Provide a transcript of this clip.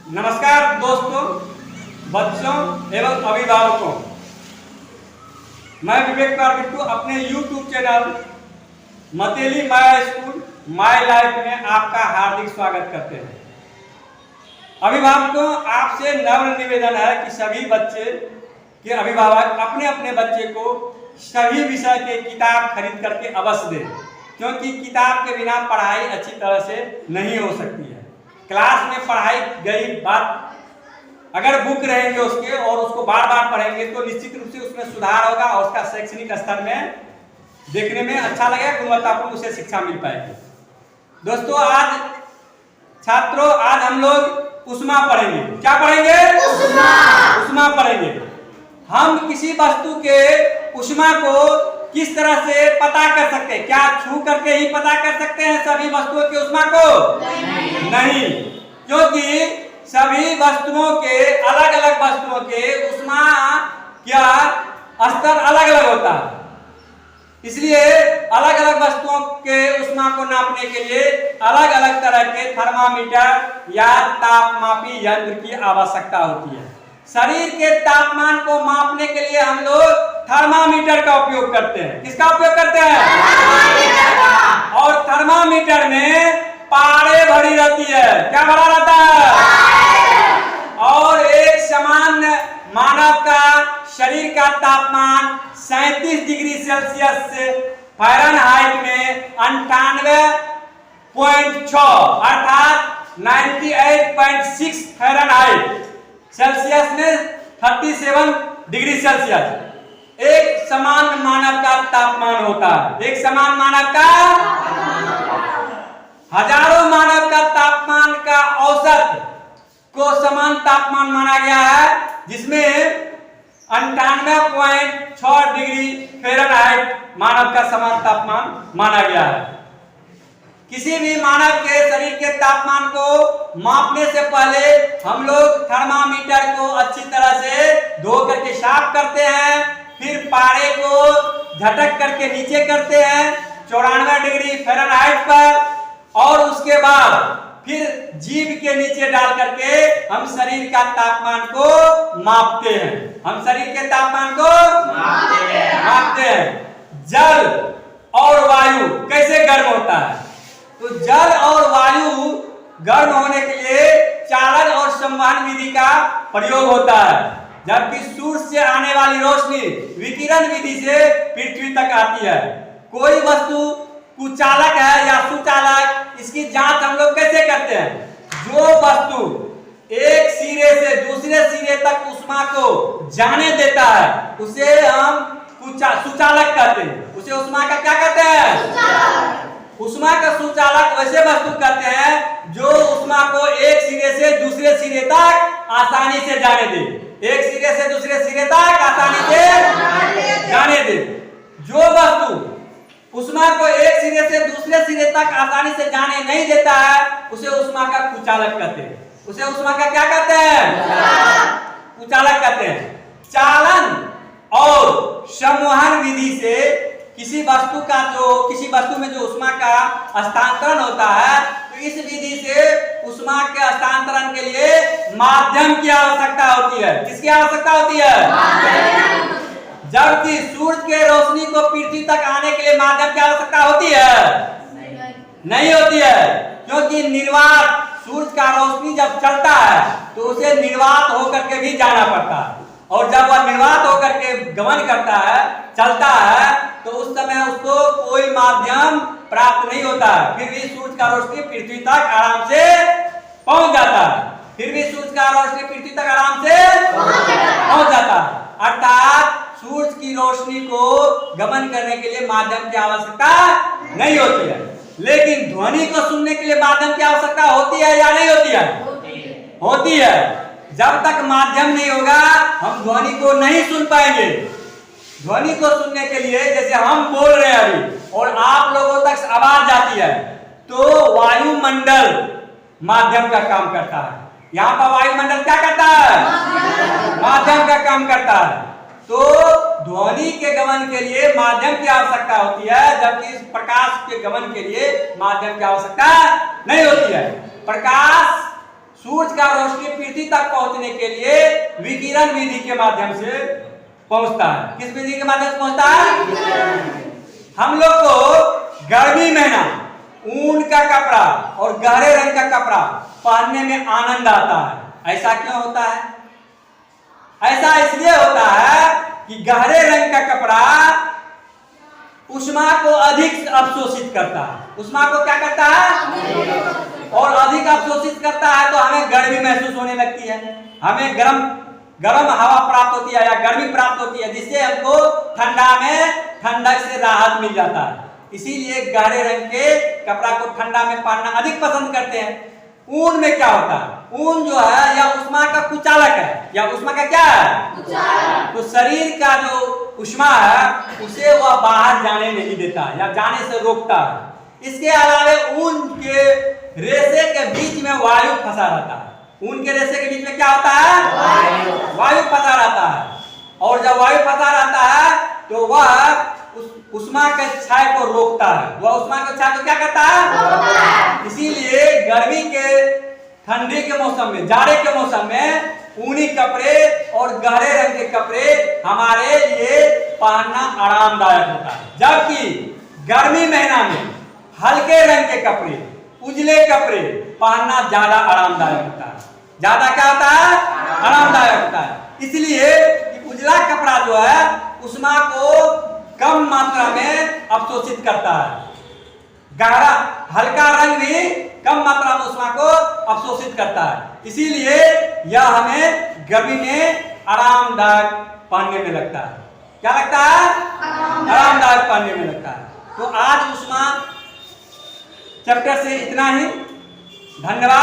नमस्कार दोस्तों, बच्चों एवं अभिभावकों। मैं विवेक कुमार बिट्टू अपने YouTube channel Mateli Maya school my life में आपका हार्दिक स्वागत करते हैं। अभिभावकों, आपसे नम्र निवेदन है कि सभी बच्चे के अभिभावक अपने अपने बच्चे को सभी विषय के किताब खरीद करके अवश्य दें, क्योंकि किताब के बिना पढ़ाई अच्छी तरह से नहीं हो सकती है। क्लास में पढ़ाई गई बात अगर बुक रहेंगे उसके और उसको बार बार पढ़ेंगे तो निश्चित रूप से उसमें सुधार होगा और उसका शैक्षणिक स्तर में देखने में अच्छा लगेगा, गुणवत्तापूर्ण उसे शिक्षा मिल पाएगी। दोस्तों, आज छात्रों आज हम लोग उष्मा पढ़ेंगे। क्या पढ़ेंगे? उष्मा पढ़ेंगे। हम किसी वस्तु के उष्मा को किस तरह से पता कर सकते हैं? क्या छू करके ही पता कर सकते हैं सभी वस्तुओं की उष्मा को? नहीं, क्योंकि सभी वस्तुओं के अलग अलग वस्तुओं के उष्मा क्या स्तर अलग अलग होता है। इसलिए अलग अलग वस्तुओं के उष्मा को नापने के लिए अलग अलग तरह के थर्मामीटर या तापमापी यंत्र की आवश्यकता होती है। शरीर के तापमान को मापने के लिए हम लोग थर्मामीटर का उपयोग करते हैं। किसका उपयोग करते हैं? और थर्मामीटर में पारे भरी रहती है। क्या भरा रहता है? और एक समान मानव का शरीर का तापमान 37 डिग्री सेल्सियस से फ़ारेनहाइट में 98.6 अर्थात 98.6 फ़ारेनहाइट सेल्सियस में 37 डिग्री सेल्सियस एक समान मानव का तापमान होता है। एक समान मानव का हजारों मानव का तापमान का औसत को समान तापमान माना गया है, जिसमें 98.6 डिग्री फ़ारेनहाइट मानव का समान तापमान माना गया है। किसी भी मानव के शरीर के तापमान को मापने से पहले हम लोग थर्मामीटर को अच्छी तरह से धो करके साफ करते हैं, फिर पारे को झटक करके नीचे करते हैं 94 डिग्री फ़ारेनहाइट पर, और उसके बाद फिर जीभ के नीचे डाल करके हम शरीर का तापमान को मापते हैं। हम शरीर के तापमान को मापते हैं। जल और वायु कैसे गर्म होता है? तो जल और वायु गर्म होने के लिए चालन और संवहन विधि का प्रयोग होता है, जबकि सूर्य से आने वाली रोशनी विकिरण विधि से पृथ्वी तक आती है। कोई वस्तु कुचालक है या सुचालक, इसकी जांच हम लोग कैसे करते हैं? जो वस्तु एक सिरे से दूसरे सिरे तक उष्मा को जाने देता है उसे हम सुचालक कहते हैं। उसे उष्मा का क्या कहते हैं? उष्मा का सुचालक वैसे वस्तु कहते हैं जो उष्मा को एक सिरे से दूसरे सिरे तक आसानी से जाने दे। एक सिरे से दूसरे सिरे तक आसानी से जाने दे। जो वस्तु उष्मा को एक सिरे से दूसरे सिरे तक आसानी से जाने नहीं देता है उसे उष्मा का कुचालक कहते हैं। उसे उष्मा का क्या कहते हैं? कुचालक कहते हैं। चालन और संवहन विधि से किसी वस्तु में जो उष्मा का हस्तांतरण होता है, तो इस विधि से उष्मा के हस्तांतरण के लिए माध्यम की आवश्यकता होती है। किसकी आवश्यकता होती है? जबकि सूर्य के रोशनी को पृथ्वी तक आने के लिए माध्यम की आवश्यकता होती है? नहीं होती है, क्योंकि निर्वात सूर्य का रोशनी जब चलता है तो उसे निर्वात होकर के भी जाना पड़ता है, और जब वह निर्वात होकर के गमन करता है, चलता है, तो उस समय उसको कोई माध्यम प्राप्त नहीं होता है। फिर भी सूर्य का रोशनी पृथ्वी तक आराम से पहुंच जाता है। फिर भी सूर्य का रोशनी पृथ्वी तक आराम से पहुंच जाता है। अर्थात सूर्य की रोशनी को गमन करने के लिए माध्यम की आवश्यकता नहीं होती है। लेकिन ध्वनि को सुनने के लिए माध्यम की आवश्यकता होती है या नहीं होती है? होती है। जब तक माध्यम नहीं होगा हम ध्वनि को नहीं सुन पाएंगे। ध्वनि को सुनने के लिए जैसे हम बोल रहे हैं अभी और आप लोगों तक आवाज जाती है, तो वायुमंडल माध्यम का काम करता है। यहाँ पर वायुमंडल क्या करता है? माध्यम का काम करता है। तो ध्वनि के गमन के लिए माध्यम की आवश्यकता होती है, जबकि प्रकाश के गमन के लिए माध्यम की आवश्यकता नहीं होती है। प्रकाश सूरज का रोशनी पृथ्वी तक पहुंचने के लिए विकिरण विधि के माध्यम से पहुंचता है। किस विधि के माध्यम से पहुंचता है? हम लोग को गर्मी महीना ऊन का कपड़ा और गहरे रंग का कपड़ा पहनने में आनंद आता है। ऐसा क्यों होता है? ऐसा इसलिए होता है कि गहरे रंग का कपड़ा ऊष्मा को अधिक अवशोषित करता है। ऊष्मा को क्या करता है? और अधिक अवशोषित करता है तो हमें गर्मी महसूस होने लगती है, हमें गर्म हवा प्राप्त होती है या गर्मी प्राप्त होती है, जिससे हमको ठंडा में ठंडक से राहत मिल जाता है। इसीलिए गहरे रंग के कपड़ा को ठंडा में पहनना अधिक पसंद करते हैं। ऊन में क्या होता है? ऊन जो है यह ऊष्मा का कुचालक है। या ऊष्मा का क्या है? कुचालक। तो शरीर का जो ऊष्मा है उसे वह बाहर जाने नहीं देता है या जाने से रोकता है। इसके अलावा ऊन के रेशे के बीच में वायु फंसा रहता है। ऊन के रेशे के बीच में क्या होता है? वायु फंसा रहता है। और जब वायु फंसा रहता है तो वह उष्मा के क्षय को रोकता है। वह उष्मा के क्षय को क्या करता है? इसीलिए गर्मी के, ठंडी के मौसम में, जाड़े के मौसम में ऊनी कपड़े और गहरे रंग के कपड़े हमारे लिए पहनना आरामदायक होता है। जबकि गर्मी महीना में हल्के रंग के कपड़े, उजले कपड़े पहनना ज्यादा आरामदायक होता है। ज्यादा क्या होता है? आरामदायक होता है। इसलिए कि उजला कपड़ा जो है उष्मा को कम मात्रा में अवशोषित करता है। गहरा हल्का रंग भी कम मात्रा में उष्मा को अवशोषित करता है। इसीलिए यह हमें गर्मी में आरामदायक पहनने में लगता है। क्या लगता है? आरामदायक पहनने में लगता है। तो आज उष्मा चैप्टर से इतना ही। धन्यवाद।